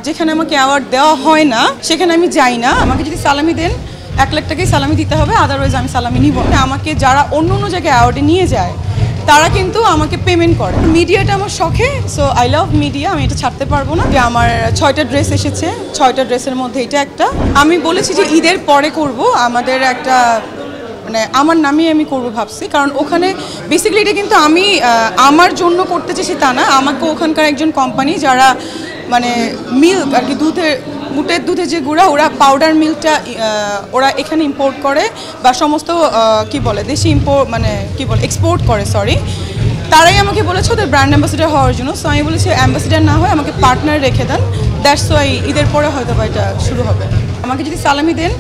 যেখানে আমাকে অ্যাওয়ার্ড দেওয়া হয় না সেখানে আমি যাই না। আমাকে যদি সালামি দেন 1 লাখ টাকাই সালামি দিতে হবে, আদারওয়াইজ আমি সালামি নিব না। আমাকে যারা অন্য অন্য জায়গায় অ্যাওয়ার্ডে নিয়ে যায় তারা কিন্তু আমাকে পেমেন্ট করে। মিডিয়াটা আমার শখে, সো আই লাভ মিডিয়া, আমি এটা ছাড়তে পারবো না। যে আমার 6টা ড্রেস এসেছে, 6টা ড্রেসের মধ্যে এটা একটা। আমি বলেছি যে ঈদের পরে করব, আমাদের একটা মানে আমার নামেই আমি করবো ভাবছি, কারণ ওখানে বেসিক্যালি এটা কিন্তু আমি আমার জন্য করতে চেয়েছি তা না। আমাকে ওখানকার একজন কোম্পানি যারা মানে মিল্ক আর কি, উটের দুধের যে গুঁড়া, ওরা পাউডার মিল্কটা ওরা এখানে ইম্পোর্ট করে বা সমস্ত কি বলে দেশি মানে কি বলে এক্সপোর্ট করে, সরি, তারাই আমাকে বলেছে ওদের ব্র্যান্ড অ্যাম্বাসেডার হওয়ার জন্য। সো আমি বলেছি অ্যাম্বাসেডার না হয় আমাকে পার্টনার রেখে দেন, দ্যাটস ওয়াই ঈদের পরে হয়তো বা এটা শুরু হবে। আমাকে যদি সালামি দেন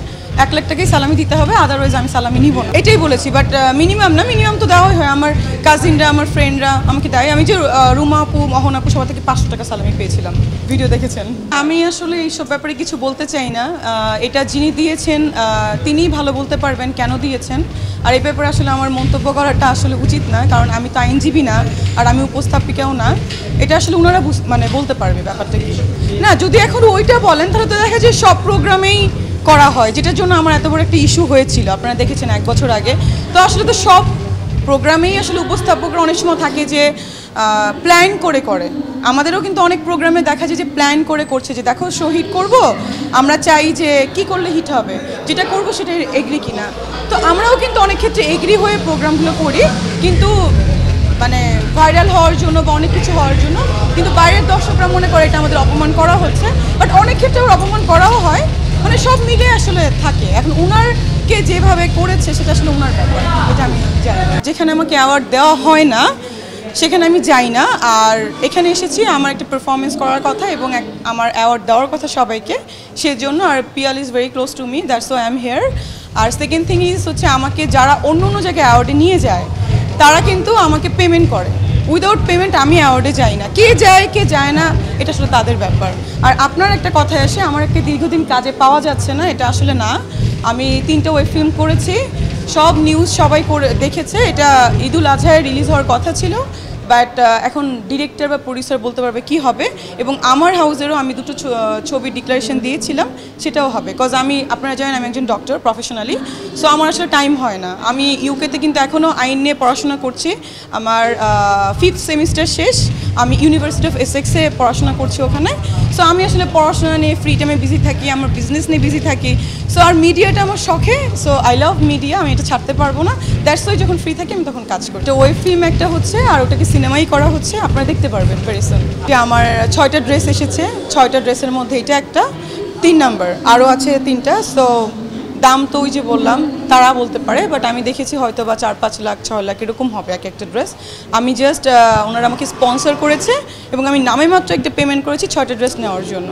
1 লাখ টাকাই সালামি দিতে হবে, আদারওয়াইজ আমি সালামি নিব না, এটাই বলেছি। বাট মিনিমাম না, মিনিমাম তো দেওয়াই হয়। আমার কাজিনরা, আমার ফ্রেন্ডরা আমাকে দেয়। আমি যে রুমা আপু, মোহন আপু সবার থেকে 500 টাকা সালামি পেয়েছিলাম, ভিডিও দেখেছেন। আমি আসলে এইসব ব্যাপারে কিছু বলতে চাই না। এটা যিনি দিয়েছেন তিনিই ভালো বলতে পারবেন কেন দিয়েছেন। আর এই ব্যাপারে আসলে আমার মন্তব্য করাটা আসলে উচিত না, কারণ আমি তো আইনজীবী না আর আমি উপস্থাপিকাও না। এটা আসলে ওনারা মানে বলতে পারবে ব্যাপারটা কি না। যদি এখন ওইটা বলেন তাহলে তো দেখা যায় সব প্রোগ্রামেই করা হয়, যেটার জন্য আমার এত বড় একটা ইস্যু হয়েছিল, আপনারা দেখেছেন 1 বছর আগে। তো আসলে তো সব প্রোগ্রামেই আসলে উপস্থাপকরা অনেক সময় থাকে যে প্ল্যান করে। আমাদেরও কিন্তু অনেক প্রোগ্রামে দেখা যায় যে প্ল্যান করছে যে দেখো শো হিট করবো, আমরা চাই যে কি করলে হিট হবে, যেটা করবো সেটা এগ্রি কিনা। তো আমরাও কিন্তু অনেক ক্ষেত্রে এগ্রি হয়ে প্রোগ্রামগুলো করি, কিন্তু মানে ভাইরাল হওয়ার জন্য বা অনেক কিছু হওয়ার জন্য। কিন্তু বাইরের দর্শকরা মনে করে এটা আমাদের অপমান করা হচ্ছে, বাট অনেক ক্ষেত্রে ওর অপমান করাও হয়, মানে সব মিলে আসলে থাকে। এখন ওনারকে যেভাবে করেছে সেটা আসলে ওনার ব্যাপার, এটা আমি জানি না। যেখানে আমাকে অ্যাওয়ার্ড দেওয়া হয় না সেখানে আমি যাই না। আর এখানে এসেছি আমার একটা পারফরমেন্স করার কথা এবং আমার অ্যাওয়ার্ড দেওয়ার কথা সবাইকে, সেজন্য। আর Piyal is very close to me, that's why I am here. আর সেকেন্ড থিং ইজ হচ্ছে আমাকে যারা অন্য অন্য জায়গায় অ্যাওয়ার্ডে নিয়ে যায় তারা কিন্তু আমাকে পেমেন্ট করে। উইদাউট পেমেন্ট আমি অ্যাওয়ার্ডে যাই না। কে যায় কে যায় না এটা আসলে তাদের ব্যাপার। আর আপনার একটা কথায় আসে আমার একটা দীর্ঘদিন কাজে পাওয়া যাচ্ছে না, এটা আসলে না। আমি 3টা ওয়েব ফিল্ম করেছি, সব নিউজ সবাই দেখেছে। এটা ঈদুল আজহায় রিলিজ হওয়ার কথা ছিল, বাট এখন ডিরেক্টর বা প্রডিউসার বলতে পারবে কি হবে। এবং আমার হাউসেরও আমি 2টো ছবি ডিক্লারেশন দিয়েছিলাম, সেটাও হবে। বিকজ আপনারা জানেন আমি একজন ডক্টর প্রফেশনালি, সো আমার আসলে টাইম হয় না। আমি ইউকেতে কিন্তু এখনও আইন নিয়ে পড়াশোনা করছি, আমার 5th সেমিস্টার শেষ। আমি ইউনিভার্সিটি অফ এসেক্সে পড়াশোনা করছি ওখানে। সো আমি আসলে পড়াশোনা নিয়ে ফ্রি টাইমে বিজি থাকি, আমার বিজনেস নিয়ে বিজি থাকি। সো আর মিডিয়াটা আমার শখে, সো আই লাভ মিডিয়া, আমি এটা ছাড়তে পারবো না। দ্যাটস ওয়াই যখন ফ্রি থাকি আমি তখন কাজ করি। তো ওয়েব ফিল্ম একটা হচ্ছে আর ওটাকে সিনেমাই করা হচ্ছে, আপনারা দেখতে পারবেন ভেরি সুন। আমার 6টা ড্রেস এসেছে, 6টা ড্রেসের মধ্যে এটা একটা 3 নাম্বার, আরও আছে 3টা। সো দাম তো ওই যে বললাম তারা বলতে পারে, বাট আমি দেখেছি হয়তো বা 4-5 লাখ 6 লাখ এরকম হবে একটা ড্রেস। আমি জাস্ট ওনারা আমাকে স্পন্সর করেছে এবং আমি নামে মাত্র একটা পেমেন্ট করেছি 6টা ড্রেস নেওয়ার জন্য।